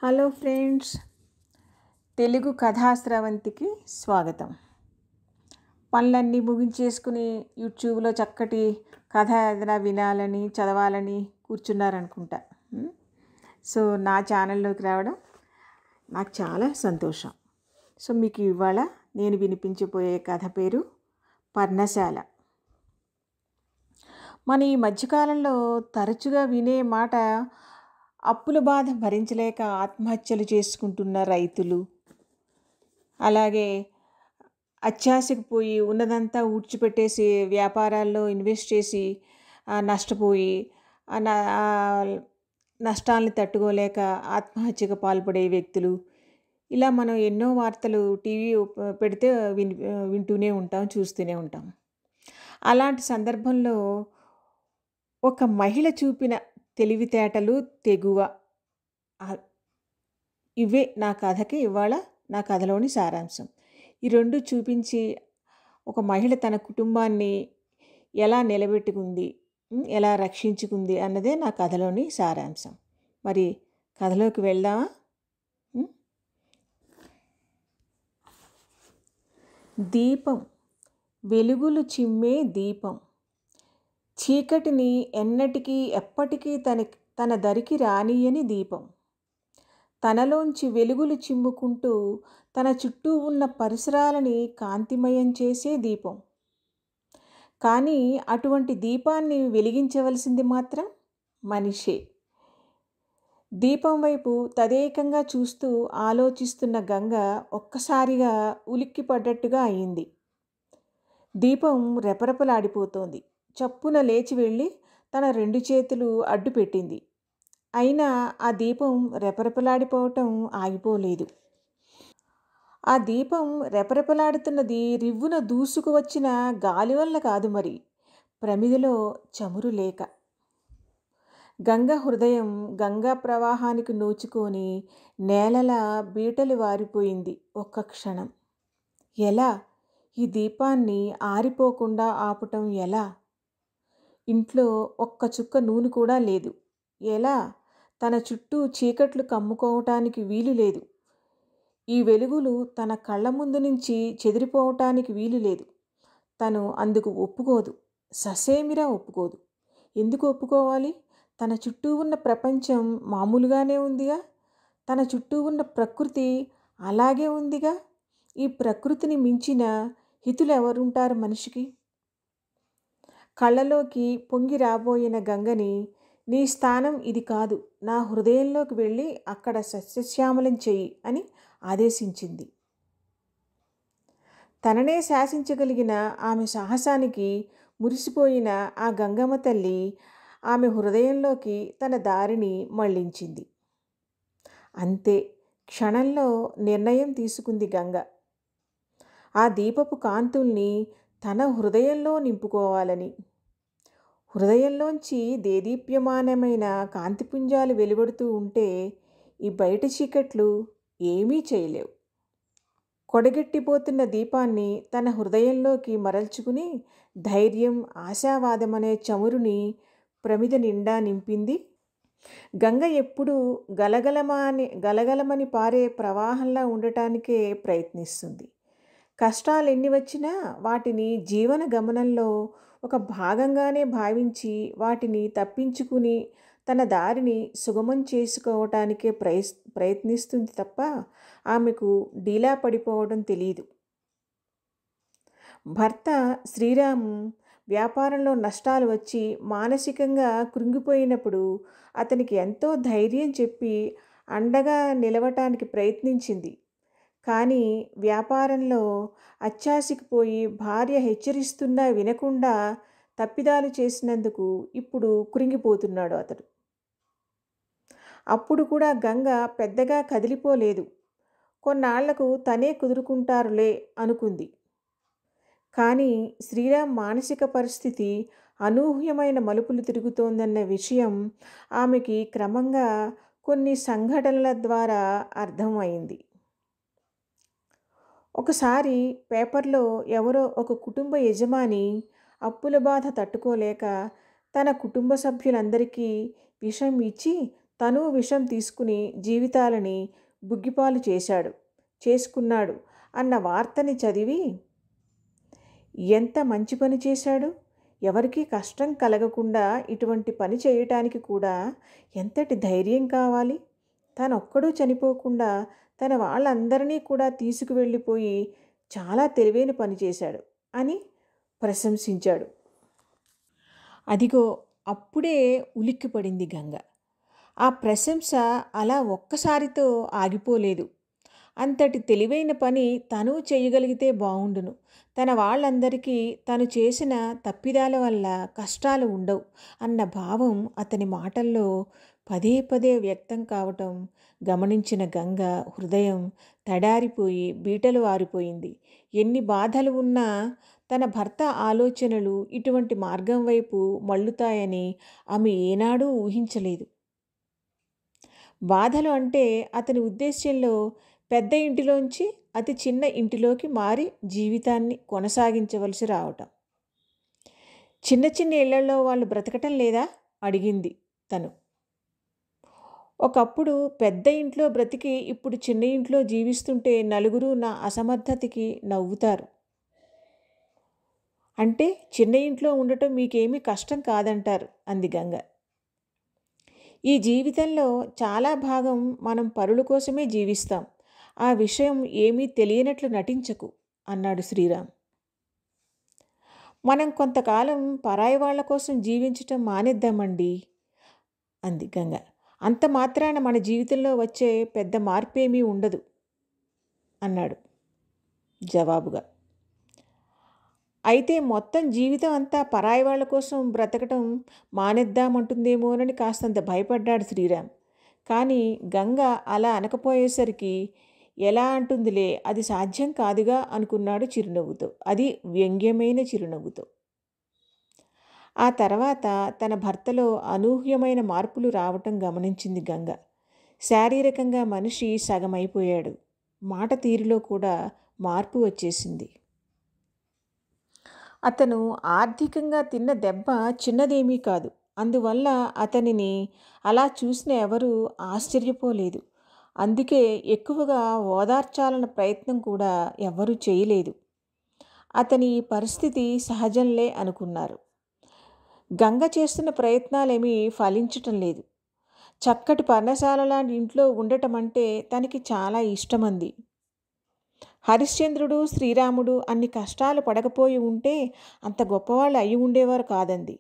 Hello friends, Telugu కథా స్రవంతికి స్వాగతం. పనులన్నీ ముగించేసుకుని యూట్యూబ్లో చక్కటి కథ ఏదైనా వినాలని చదవాలని కూర్చున్నారనుకుంటా. సో నా ఛానల్లోకి రావడం నాకు చాలా సంతోషం. సో మీకు ఇవాళ నేను వినిపించబోయే కథ పేరు పర్ణశాల. మన ఈ మధ్యకాలంలో తరచుగా వినే మాట అప్పుల బాధ భరించలేక ఆత్మహత్యలు చేసుకుంటున్న రైతులు, అలాగే అత్యాశకు పోయి ఉన్నదంతా ఊడ్చిపెట్టేసి వ్యాపారాల్లో ఇన్వెస్ట్ చేసి నష్టపోయి నష్టాలని తట్టుకోలేక ఆత్మహత్యకు పాల్పడే వ్యక్తులు, ఇలా మనం ఎన్నో వార్తలు టీవీ పెడితే వింటూనే ఉంటాం, చూస్తూనే ఉంటాం. అలాంటి సందర్భంలో ఒక మహిళ చూపిన తెలివితేటలు, తెగువ, ఇవే నా కథకి ఇవాళ నా కథలోని సారాంశం. ఈ రెండు చూపించి ఒక మహిళ తన కుటుంబాన్ని ఎలా నిలబెట్టుకుంది, ఎలా రక్షించుకుంది అన్నదే నా కథలోని సారాంశం. మరి కథలోకి వెళ్దామా? దీపం, వెలుగులు చిమ్మే దీపం, చీకటిని ఎన్నటికీ ఎప్పటికీ తన దరికి రానియని దీపం, తనలోంచి వెలుగులు చిమ్ముకుంటూ తన చుట్టూ ఉన్న పరిసరాలని కాంతిమయం చేసే దీపం. కానీ అటువంటి దీపాన్ని వెలిగించవలసింది మాత్రం మనిషే. దీపం వైపు తదేకంగా చూస్తూ ఆలోచిస్తున్న గంగ ఒక్కసారిగా ఉలిక్కిపడ్డట్టుగా అయింది. దీపం రెపరెపలాడిపోతోంది. చప్పున లేచి వెళ్ళి తన 2 చేతులు అడ్డు పెట్టింది. అయినా ఆ దీపం రెపరెపలాడిపోవటం ఆగిపోలేదు. ఆ దీపం రెపరెపలాడుతున్నది రివ్వున దూసుకు వచ్చిన గాలి వల్ల కాదు, మరి ప్రమిదలో చమురు లేక. గంగ హృదయం గంగా ప్రవాహానికి నోచుకొని నేలలా బీటలు వారిపోయింది ఒక్క క్షణం. ఎలా? ఈ దీపాన్ని ఆరిపోకుండా ఆపటం ఎలా? ఇంట్లో ఒక్క చుక్క నూనె కూడా లేదు. ఎలా? తన చుట్టూ చీకట్లు కమ్ముకోవటానికి వీలు లేదు. ఈ వెలుగులు తన కళ్ళ ముందు నుంచి చెదిరిపోవటానికి వీలు లేదు. తను అందుకు ఒప్పుకోదు, ససేమిరా ఒప్పుకోదు. ఎందుకు ఒప్పుకోవాలి? తన చుట్టూ ఉన్న ప్రపంచం మామూలుగానే ఉందిగా, తన చుట్టూ ఉన్న ప్రకృతి అలాగే ఉందిగా. ఈ ప్రకృతిని మించిన హితులు ఎవరుంటారు మనిషికి? కళ్ళలోకి పొంగి రాబోయిన గంగని, నీ స్థానం ఇది కాదు, నా హృదయంలోకి వెళ్ళి అక్కడ సస్యశ్యామలం చెయ్యి అని ఆదేశించింది. తననే శాసించగలిగిన ఆమె సాహసానికి మురిసిపోయిన ఆ గంగమ్మ తల్లి ఆమె హృదయంలోకి తన దారిని మళ్లించింది. అంతే, క్షణంలో నిర్ణయం తీసుకుంది గంగ. ఆ దీపపు కాంతుల్ని తన హృదయంలో నింపుకోవాలని. హృదయంలోంచి దేదీప్యమానమైన కాంతిపుంజాలు వెలువడుతూ ఉంటే ఈ బయట చీకట్లు ఏమీ చేయలేవు. కొడగెట్టిపోతున్న దీపాన్ని తన హృదయంలోకి మరల్చుకుని ధైర్యం, ఆశావాదమనే చమురుని ప్రమిద నిండా నింపింది. గంగ ఎప్పుడూ గలగలమని పారే ప్రవాహంలా ఉండటానికే ప్రయత్నిస్తుంది. కష్టాలు ఎన్ని వచ్చినా వాటిని జీవన గమనంలో ఒక భాగంగానే భావించి వాటిని తప్పించుకుని తన దారిని సుగమం చేసుకోవటానికే ప్రయత్నిస్తుంది తప్ప ఆమెకు డీలా పడిపోవడం తెలీదు. భర్త శ్రీరాము వ్యాపారంలో నష్టాలు వచ్చి మానసికంగా కృంగిపోయినప్పుడు అతనికి ఎంతో ధైర్యం చెప్పి అండగా నిలవటానికి ప్రయత్నించింది. కానీ వ్యాపారంలో అత్యాశకు పోయి భార్య హెచ్చరిస్తున్నా వినకుండా తప్పిదాలు చేసినందుకు ఇప్పుడు కృంగిపోతున్నాడు అతడు. అప్పుడు కూడా గంగ పెద్దగా కదిలిపోలేదు. కొన్నాళ్లకు తనే కుదురుకుంటారులే అనుకుంది. కానీ శ్రీరామ్ మానసిక పరిస్థితి అనూహ్యమైన మలుపులు తిరుగుతోందన్న విషయం ఆమెకి క్రమంగా కొన్ని సంఘటనల ద్వారా అర్థమైంది. ఒకసారి పేపర్లో ఎవరో ఒక కుటుంబ యజమాని అప్పుల బాధ తట్టుకోలేక తన కుటుంబ సభ్యులందరికీ విషం ఇచ్చి తను విషం తీసుకుని జీవితాలని బుగ్గిపాలు చేసుకున్నాడు అన్న వార్తని చదివి ఎంత మంచి పని చేశాడు, ఎవరికీ కష్టం కలగకుండా ఇటువంటి పని చేయటానికి కూడా ఎంతటి ధైర్యం కావాలి, తనొక్కడూ చనిపోకుండా తన వాళ్ళందరినీ కూడా తీసుకువెళ్ళిపోయి చాలా తెలివైన పని చేశాడు అని ప్రశంసించాడు. అదిగో అప్పుడే ఉలిక్కిపడింది గంగ. ఆ ప్రశంస అలా ఒక్కసారితో ఆగిపోలేదు. అంతటి తెలివైన పని తను చేయగలిగితే బావుండును. తన వాళ్ళందరికీ తను చేసిన తప్పిదాల వల్ల కష్టాలు ఉండవు అన్న భావం అతని మాటల్లో పదే పదే వ్యక్తం కావటం గమనించిన గంగ హృదయం తడారిపోయి బీటలు వారిపోయింది. ఎన్ని బాధలు ఉన్నా తన భర్త ఆలోచనలు ఇటువంటి మార్గం వైపు మళ్ళుతాయని ఆమె ఏనాడూ ఊహించలేదు. బాధలు అంటే అతని ఉద్దేశ్యంలో పెద్ద ఇంటిలోంచి అతి చిన్న ఇంటిలోకి మారి జీవితాన్ని కొనసాగించవలసి రావటం. చిన్న చిన్న ఇళ్లలో వాళ్ళు బ్రతకటం లేదా అడిగింది తను. ఒకప్పుడు పెద్ద ఇంట్లో బ్రతికి ఇప్పుడు చిన్న ఇంట్లో జీవిస్తుంటే నలుగురు నా అసమర్థతకి నవ్వుతారు. అంటే చిన్న ఇంట్లో ఉండటం మీకేమీ కష్టం కాదంటారు అంది గంగ. ఈ జీవితంలో చాలా భాగం మనం పరుల కోసమే జీవిస్తాం. ఆ విషయం ఏమీ తెలియనట్లు నటించకు అన్నాడు శ్రీరామ్. మనం కొంతకాలం పరాయి వాళ్ళ కోసం జీవించటం మానేద్దామండి అంది గంగ. అంత మాత్రాన మన జీవితంలో వచ్చే పెద్ద మార్పేమీ ఉండదు అన్నాడు జవాబుగా. అయితే మొత్తం జీవితం అంతా పరాయి వాళ్ళ కోసం బ్రతకటం మానేద్దామంటుందేమోనని కాస్తంత భయపడ్డాడు శ్రీరామ్. కానీ గంగ అలా అనకపోయేసరికి ఎలా అంటుందిలే, అది సాధ్యం కాదుగా అనుకున్నాడు చిరునవ్వుతో. అది వ్యంగ్యమైన చిరునవ్వుతో. ఆ తర్వాత తన భర్తలో అనూహ్యమైన మార్పులు రావటం గమనించింది గంగ. శారీరకంగా మనిషి సగమైపోయాడు. మాట తీరులో కూడా మార్పు వచ్చేసింది. అతను ఆర్థికంగా తిన్న దెబ్బ చిన్నదేమీ కాదు. అందువల్ల అతనిని అలా చూసిన ఎవరూ ఆశ్చర్యపోలేదు. అందుకే ఎక్కువగా ఓదార్చాలన్న ప్రయత్నం కూడా ఎవ్వరూ చేయలేదు. అతని ఈ పరిస్థితి సహజంలే అనుకున్నారు. గంగ చేస్తున్న ప్రయత్నాలేమీ ఫలించటం లేదు. చక్కటి పర్ణశాల లాంటి ఇంట్లో ఉండటం అంటే తనకి చాలా ఇష్టమంది. హరిశ్చంద్రుడు, శ్రీరాముడు అన్ని కష్టాలు పడకపోయి ఉంటే అంత గొప్పవాళ్ళు అయి ఉండేవారు కాదంది.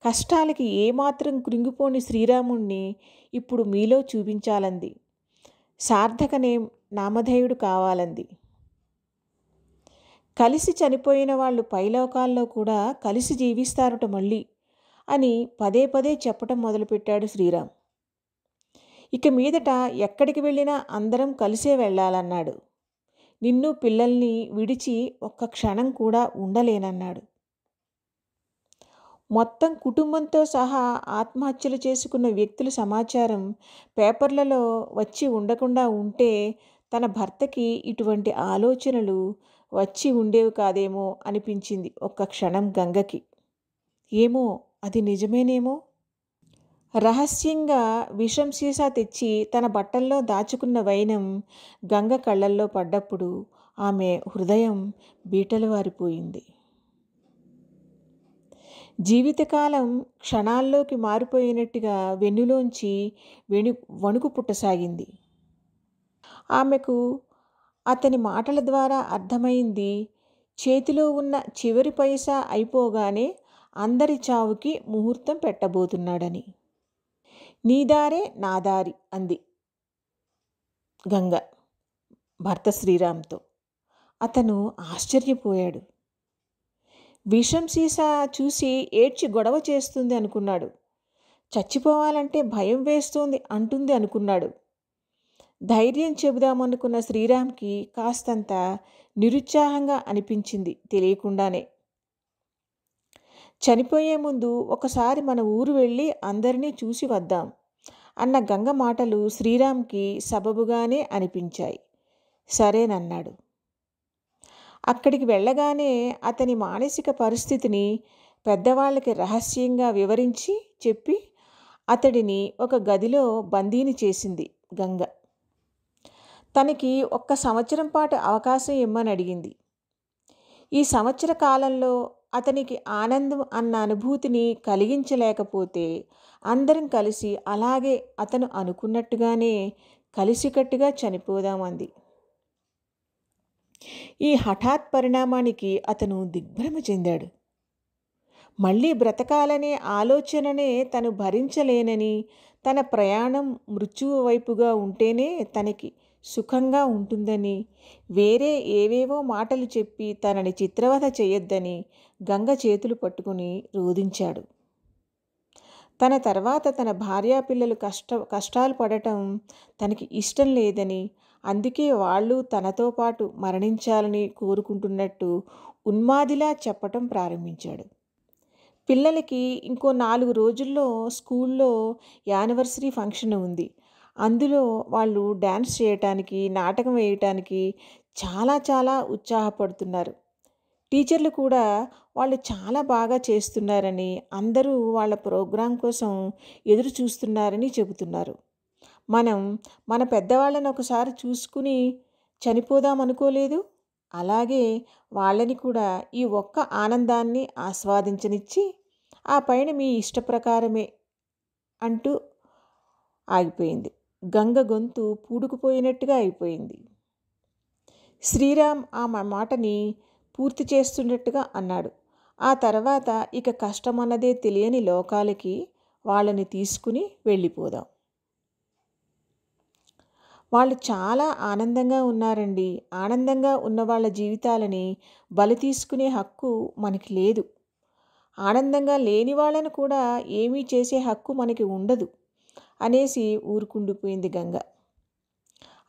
కష్టాలకి ఏమాత్రం కృంగిపోని శ్రీరాముణ్ణి ఇప్పుడు మీలో చూపించాలంది. సార్థకనే నామధేయుడు కావాలంది. కలిసి చనిపోయిన వాళ్ళు పైలోకాల్లో కూడా కలిసి జీవిస్తారట మళ్ళీ అని పదే పదే చెప్పటం మొదలుపెట్టాడు శ్రీరామ్. ఇక మీదట ఎక్కడికి వెళ్ళినా అందరం కలిసే వెళ్ళాలన్నాడు. నిన్ను పిల్లల్ని విడిచి ఒక్క క్షణం కూడా ఉండలేనన్నాడు. మొత్తం కుటుంబంతో సహా ఆత్మహత్యలు చేసుకున్న వ్యక్తుల సమాచారం పేపర్లలో వచ్చి ఉండకుండా ఉంటే తన భర్తకి ఇటువంటి ఆలోచనలు వచ్చి ఉండేవి కాదేమో అనిపించింది ఒక్క క్షణం గంగకి. ఏమో అది నిజమేనేమో. రహస్యంగా విషం సీసా తెచ్చి తన బట్టల్లో దాచుకున్న వైనం గంగ కళ్ళల్లో పడ్డప్పుడు ఆమె హృదయం బీటలు వారిపోయింది. జీవితకాలం క్షణాల్లోకి మారిపోయినట్టుగా వెన్నులోంచి వణుకు పుట్టసాగింది. ఆమెకు అతని మాటల ద్వారా అర్థమైంది, చేతిలో ఉన్న చివరి పైసా అయిపోగానే అందరి చావుకి ముహూర్తం పెట్టబోతున్నాడని. నీ దారే నా దారి అంది గంగ భర్త శ్రీరామ్తో. అతను ఆశ్చర్యపోయాడు. విషం సీసా చూసి ఏడ్చి గొడవ చేస్తుంది అనుకున్నాడు. చచ్చిపోవాలంటే భయం వేస్తోంది అంటుంది అనుకున్నాడు. ధైర్యం చెబుదామనుకున్న శ్రీరామ్కి కాస్తంత నిరుత్సాహంగా అనిపించింది తెలియకుండానే. చనిపోయే ముందు ఒకసారి మన ఊరు వెళ్ళి అందరినీ చూసి వద్దాం అన్న గంగ మాటలు శ్రీరామ్కి సబబుగానే అనిపించాయి. సరేనన్నాడు. అక్కడికి వెళ్ళగానే అతని మానసిక పరిస్థితిని పెద్దవాళ్ళకి రహస్యంగా వివరించి చెప్పి అతడిని ఒక గదిలో బందీని చేసింది గంగ. తనకి 1 సంవత్సరం పాటు అవకాశం ఇమ్మని అడిగింది. ఈ సంవత్సర కాలంలో అతనికి ఆనందం అన్న అనుభూతిని కలిగించలేకపోతే అందరం కలిసి అలాగే అతను అనుకున్నట్టుగానే కలిసికట్టుగా చనిపోదామంది. ఈ హఠాత్ పరిణామానికి అతను దిగ్భ్రమ చెందాడు. మళ్ళీ బ్రతకాలనే ఆలోచననే తను భరించలేనని, తన ప్రయాణం మృత్యువు వైపుగా ఉంటేనే తనకి సుఖంగా ఉంటుందని, వేరే ఏవేవో మాటలు చెప్పి తనని చిత్రవధ చేయొద్దని గంగ చేతులు పట్టుకుని రోదించాడు. తన తర్వాత తన భార్యాపిల్లలు కష్టాలు పడటం తనకి ఇష్టం లేదని, అందుకే వాళ్ళు తనతో పాటు మరణించాలని కోరుకుంటున్నట్టు ఉన్మాదిలా చెప్పటం ప్రారంభించాడు. పిల్లలకి ఇంకో 4 రోజుల్లో స్కూల్లో యానివర్సరీ ఫంక్షన్ ఉంది. అందులో వాళ్ళు డ్యాన్స్ చేయటానికి, నాటకం వేయటానికి చాలా చాలా ఉత్సాహపడుతున్నారు. టీచర్లు కూడా వాళ్ళు చాలా బాగా చేస్తున్నారని, అందరూ వాళ్ళ ప్రోగ్రాం కోసం ఎదురు చూస్తున్నారని చెబుతున్నారు. మనం మన పెద్దవాళ్ళని ఒకసారి చూసుకుని చనిపోదాం అనుకోలేదు? అలాగే వాళ్ళని కూడా ఈ ఒక్క ఆనందాన్ని ఆస్వాదించనిచ్చి, ఆ పైన మీ ఇష్టప్రకారమే అంటూ ఆగిపోయింది. గంగ గొంతు పూడుకుపోయినట్టుగా అయిపోయింది. శ్రీరామ్ ఆ మాటని పూర్తి చేస్తున్నట్టుగా అన్నాడు. ఆ తర్వాత ఇక కష్టమన్నదే తెలియని లోకాలకి వాళ్ళని తీసుకుని వెళ్ళిపోదాం. వాళ్ళు చాలా ఆనందంగా ఉన్నారండి. ఆనందంగా ఉన్న వాళ్ళ జీవితాలని బలి తీసుకునే హక్కు మనకి లేదు. ఆనందంగా లేని వాళ్ళను కూడా ఏమీ చేసే హక్కు మనకి ఉండదు అనేసి ఊరుకుండిపోయింది గంగ.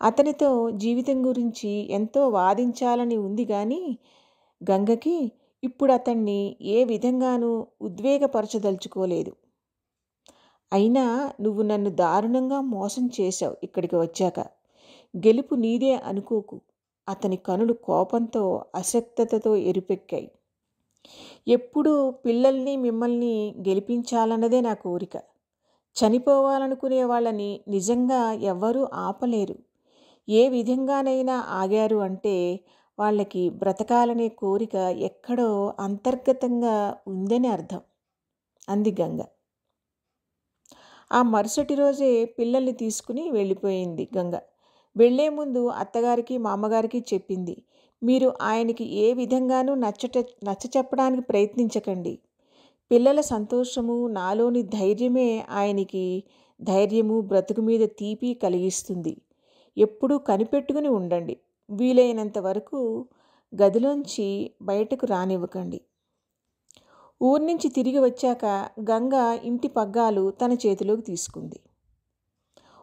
అతనితో జీవితం గురించి ఎంతో వాదించాలని ఉంది కానీ గంగకి ఇప్పుడు అతన్ని ఏ విధంగానూ ఉద్వేగపరచదలుచుకోలేదు. అయినా నువ్వు నన్ను దారుణంగా మోసం చేశావు. ఇక్కడికి వచ్చాక గెలుపు నీదే అనుకోకు. అతని కనులు కోపంతో అసక్తతతో ఎరుపెక్కాయి. ఎప్పుడూ పిల్లల్ని మిమ్మల్ని గెలిపించాలన్నదే నా కోరిక. చనిపోవాలనుకునే వాళ్ళని నిజంగా ఎవ్వరూ ఆపలేరు. ఏ విధంగానైనా ఆగారు అంటే వాళ్ళకి బ్రతకాలనే కోరిక ఎక్కడో అంతర్గతంగా ఉందని అర్థం అంది గంగ. ఆ మరుసటి రోజే పిల్లల్ని తీసుకుని వెళ్ళిపోయింది గంగ. వెళ్లే ముందు అత్తగారికి మామగారికి చెప్పింది, మీరు ఆయనకి ఏ విధంగానూ నచ్చ చెప్పడానికి ప్రయత్నించకండి. పిల్లల సంతోషము, నాలోని ధైర్యమే ఆయనకి ధైర్యము, బ్రతుకు మీద తీపి కలిగిస్తుంది. ఎప్పుడూ కనిపెట్టుకుని ఉండండి. వీలైనంత వరకు గదిలోంచి బయటకు రానివ్వకండి. ఊరి నుంచి తిరిగి వచ్చాక గంగ ఇంటి పగ్గాలు తన చేతిలోకి తీసుకుంది.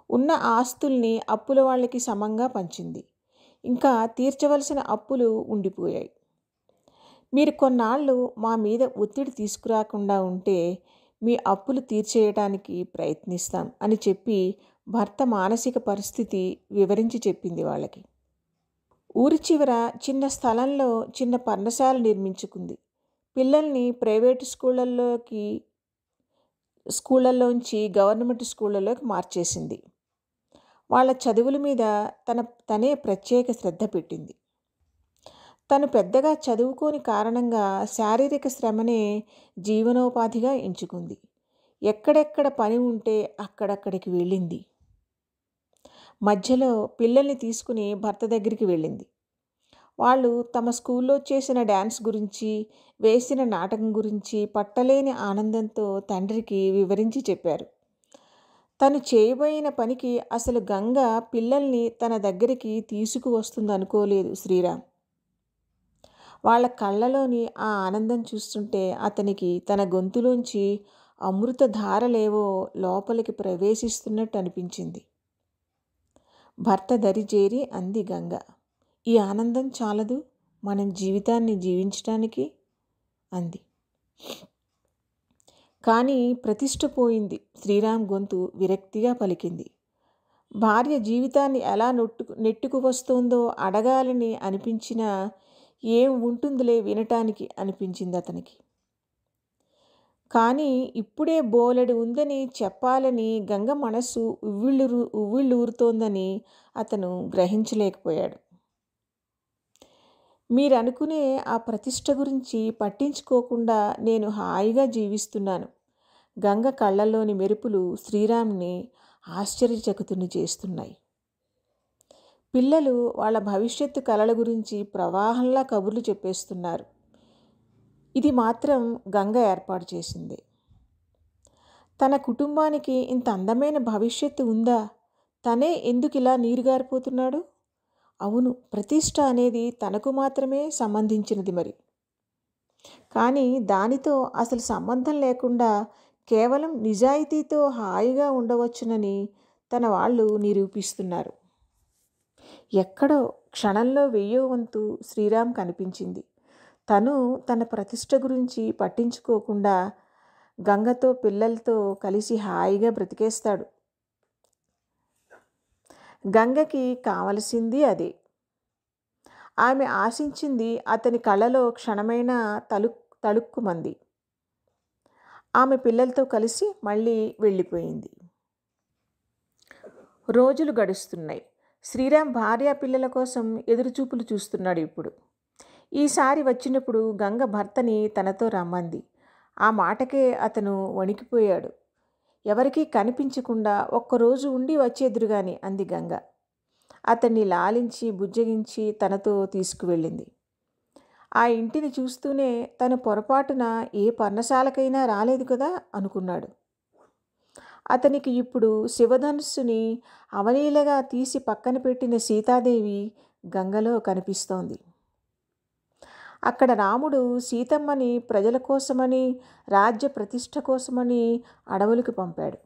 ఉన్న ఆస్తుల్ని అప్పుల వాళ్ళకి సమంగా పంచింది. ఇంకా తీర్చవలసిన అప్పులు ఉండిపోయాయి. మీరు కొన్నాళ్ళు మా మీద ఒత్తిడి తీసుకురాకుండా ఉంటే మీ అప్పులు తీర్చేయటానికి ప్రయత్నిస్తాం అని చెప్పి భర్త మానసిక పరిస్థితి వివరించి చెప్పింది వాళ్ళకి. ఊరి చివర చిన్న స్థలంలో చిన్న పర్ణశాల నిర్మించుకుంది. పిల్లల్ని ప్రైవేటు స్కూళ్ళల్లోంచి గవర్నమెంట్ స్కూళ్ళలోకి మార్చేసింది. వాళ్ళ చదువుల మీద తనే ప్రత్యేక శ్రద్ధ పెట్టింది. తను పెద్దగా చదువుకోని కారణంగా శారీరక శ్రమనే జీవనోపాధిగా ఎంచుకుంది. ఎక్కడెక్కడ పని ఉంటే అక్కడక్కడికి వెళ్ళింది. మధ్యలో పిల్లల్ని తీసుకుని భర్త దగ్గరికి వెళ్ళింది. వాళ్ళు తమ స్కూల్లో చేసిన డ్యాన్స్ గురించి, వేసిన నాటకం గురించి పట్టలేని ఆనందంతో తండ్రికి వివరించి చెప్పారు. తను చేయబోయిన పనికి అసలు గంగ పిల్లల్ని తన దగ్గరికి తీసుకువస్తుందనుకోలేదు శ్రీరామ్. వాళ్ళ కళ్ళలోని ఆ ఆనందం చూస్తుంటే అతనికి తన గొంతులోంచి అమృత ధారలేవో లోపలికి ప్రవేశిస్తున్నట్టు అనిపించింది. భర్త దరిజేరి అంది గంగ, ఈ ఆనందం చాలదు మనం జీవితాన్ని జీవించటానికి అంది. కానీ ప్రతిష్ఠ పోయింది. శ్రీరామ్ గొంతు విరక్తిగా పలికింది. భార్య జీవితాన్ని ఎలా నెట్టుకు వస్తోందో అడగాలని అనిపించినా ఏం ఉంటుందిలే వినటానికి అనిపించింది అతనికి. కానీ ఇప్పుడే బోలెడు ఉందని చెప్పాలని గంగ మనస్సు ఉవ్విళ్ళూరుతోందని అతను గ్రహించలేకపోయాడు. మీరనుకునే ఆ ప్రతిష్ఠ గురించి పట్టించుకోకుండా నేను హాయిగా జీవిస్తున్నాను. గంగ కళ్ళల్లోని మెరుపులు శ్రీరామ్ని ఆశ్చర్యచకితుని చేస్తున్నాయి. పిల్లలు వాళ్ళ భవిష్యత్తు కలల గురించి ప్రవాహంలా కబుర్లు చెప్పేస్తున్నారు. ఇది మాత్రం గంగ ఏర్పాటు చేసింది. తన కుటుంబానికి ఇంత అందమైన భవిష్యత్తు ఉందా? తనే ఎందుకు ఇలా నీరుగారిపోతున్నాడు? అవును, ప్రతిష్ఠ అనేది తనకు మాత్రమే సంబంధించినది మరి. కానీ దానితో అసలు సంబంధం లేకుండా కేవలం నిజాయితీతో హాయిగా ఉండవచ్చునని తన వాళ్ళు నిరూపిస్తున్నారు. ఎక్కడో క్షణంలో 1000వ వంతు శ్రీరామ్ కనిపించింది. తను తన ప్రతిష్ఠ గురించి పట్టించుకోకుండా గంగతో పిల్లలతో కలిసి హాయిగా బ్రతికేస్తాడు. గంగకి కావలసింది అదే. ఆమె ఆశించింది అతని కళ్ళలో క్షణమైన తళుక్కుమంది. ఆమె పిల్లలతో కలిసి మళ్ళీ వెళ్ళిపోయింది. రోజులు గడుస్తున్నాయి. శ్రీరామ్ భార్య పిల్లల కోసం ఎదురుచూపులు చూస్తున్నాడు ఇప్పుడు. ఈసారి వచ్చినప్పుడు గంగ భర్తని తనతో రమ్మంది. ఆ మాటకే అతను వణికిపోయాడు. ఎవరికీ కనిపించకుండా ఒక్కరోజు ఉండి వచ్చేదురుగాని అంది గంగ. అతన్ని లాలించి బుజ్జగించి తనతో తీసుకువెళ్ళింది. ఆ ఇంటిని చూస్తూనే తను పొరపాటున ఏ పర్ణశాలకైనా రాలేదు కదా అనుకున్నాడు. అతనికి ఇప్పుడు శివధనుస్సుని అవలీలగా తీసి పక్కన పెట్టిన సీతాదేవి గంగలో కనిపిస్తోంది. అక్కడ రాముడు సీతమ్మని ప్రజల కోసమని, రాజ్య ప్రతిష్ఠ కోసమని అడవులకు పంపాడు.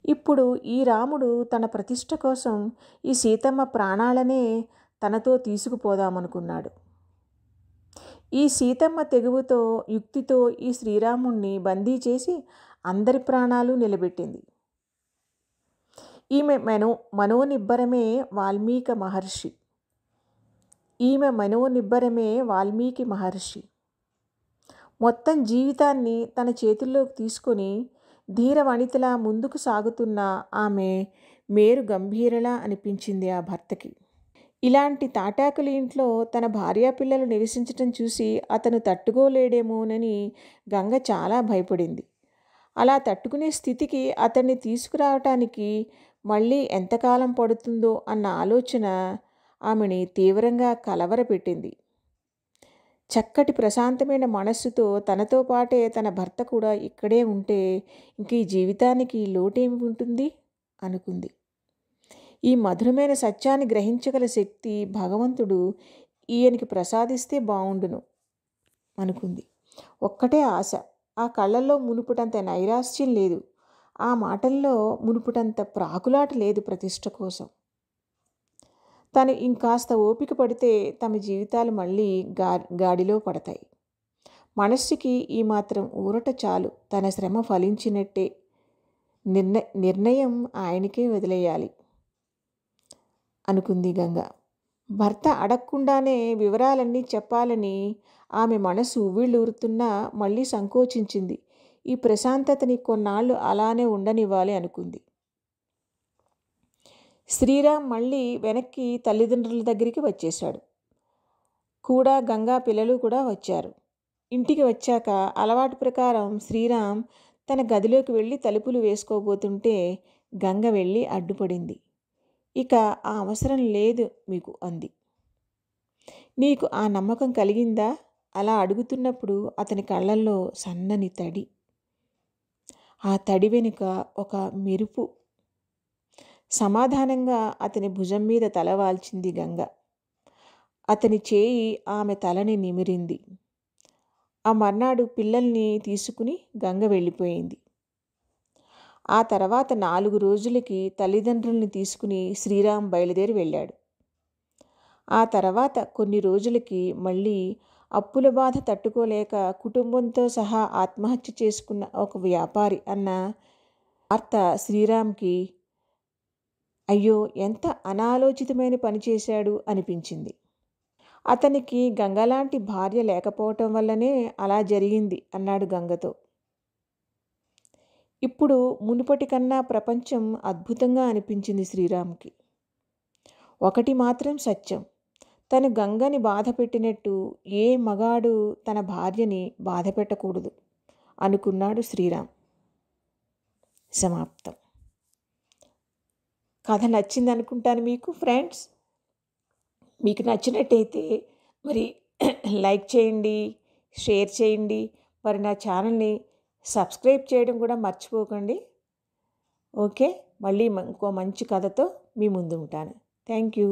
ఇప్పుడు ఈ రాముడు తన ప్రతిష్ఠ కోసం ఈ సీతమ్మ ప్రాణాలనే తనతో తీసుకుపోదామనుకున్నాడు. ఈ సీతమ్మ తెగువతో, యుక్తితో ఈ శ్రీరాముణ్ణి బందీ చేసి అందరి ప్రాణాలు నిలబెట్టింది. ఈమె మనోనిబ్బరమే వాల్మీకి మహర్షి. మొత్తం జీవితాన్ని తన చేతుల్లోకి తీసుకొని ధీర వనితలా ముందుకు సాగుతున్న ఆమె మేరు గంభీరలా అనిపించింది ఆ భర్తకి. ఇలాంటి తాటాకుల ఇంట్లో తన భార్యాపిల్లలు నివసించటం చూసి అతను తట్టుకోలేడేమోనని గంగ చాలా భయపడింది. అలా తట్టుకునే స్థితికి అతన్ని తీసుకురావటానికి మళ్ళీ ఎంతకాలం పడుతుందో అన్న ఆలోచన ఆమెని తీవ్రంగా కలవరపెట్టింది. చక్కటి ప్రశాంతమైన మనస్సుతో తనతో పాటే తన భర్త కూడా ఇక్కడే ఉంటే ఇంక ఈ జీవితానికి లోటేమి ఉంటుంది అనుకుంది. ఈ మధురమైన సత్యాన్ని గ్రహించగల శక్తి భగవంతుడు ఈయనకి ప్రసాదిస్తే బావుండును అనుకుంది. ఒక్కటే ఆశ. ఆ కళ్ళల్లో మునుపుటంత నైరాశ్యం లేదు. ఆ మాటల్లో మునుపుటంత ప్రాకులాట లేదు ప్రతిష్ఠ కోసం. తను ఇంకాస్త ఓపిక పడితే తమ జీవితాలు మళ్ళీ గాడిలో పడతాయి. మనస్సుకి ఈ మాత్రం ఊరట చాలు. తన శ్రమ ఫలించినట్టే. నిర్ణయం ఆయనకే వదిలేయాలి అనుకుంది గంగ. భర్త అడగకుండానే వివరాలన్నీ చెప్పాలని ఆమె మనసు ఉవ్విళ్ళూరుతున్నా మళ్ళీ సంకోచించింది. ఈ ప్రశాంతతని కొన్నాళ్ళు అలానే ఉండనివ్వాలి అనుకుంది. శ్రీరామ్ మళ్ళీ వెనక్కి తల్లిదండ్రుల దగ్గరికి వచ్చేశాడు. కూడా గంగా పిల్లలు కూడా వచ్చారు. ఇంటికి వచ్చాక అలవాటు ప్రకారం శ్రీరామ్ తన గదిలోకి వెళ్ళి తలుపులు వేసుకోబోతుంటే గంగ వెళ్ళి అడ్డుపడింది. ఇక ఆ అవసరం లేదు మీకు అంది. నీకు ఆ నమ్మకం కలిగిందా? అలా అడుగుతున్నప్పుడు అతని కళ్ళల్లో సన్నని తడి. ఆ తడి వెనుక ఒక మెరుపు. సమాధానంగా అతని భుజం మీద తల వాల్చింది గంగ. అతని చేయి ఆమె తలని నిమిరింది. ఆ మర్నాడు పిల్లల్ని తీసుకుని గంగ వెళ్ళిపోయింది. ఆ తర్వాత 4 రోజులకి తల్లిదండ్రుల్ని తీసుకుని శ్రీరామ్ బయలుదేరి వెళ్ళాడు. ఆ తర్వాత కొన్ని రోజులకి మళ్ళీ అప్పుల బాధ తట్టుకోలేక కుటుంబంతో సహా ఆత్మహత్య చేసుకున్న ఒక వ్యాపారి అన్న వార్త శ్రీరామ్కి అయ్యో ఎంత అనాలోచితమైన పని చేశాడు అనిపించింది. అతనికి గంగలాంటి భార్య లేకపోవటం వల్లనే అలా జరిగింది అన్నాడు గంగతో. ఇప్పుడు మునుపటి కన్నా ప్రపంచం అద్భుతంగా అనిపించింది శ్రీరామ్కి. ఒకటి మాత్రం సత్యం, తను గంగని బాధ పెట్టినట్టు ఏ మగాడు తన భార్యని బాధ పెట్టకూడదు అనుకున్నాడు శ్రీరామ్. సమాప్తం. కథ నచ్చింది అనుకుంటాను మీకు ఫ్రెండ్స్. మీకు నచ్చినట్టయితే మరి లైక్ చేయండి, షేర్ చేయండి, మరి నా ఛానల్ని సబ్స్క్రైబ్ చేయడం కూడా మర్చిపోకండి. ఓకే, మళ్ళీ ఇంకో మంచి కథతో మీ ముందు ఉంటాను. Thank you.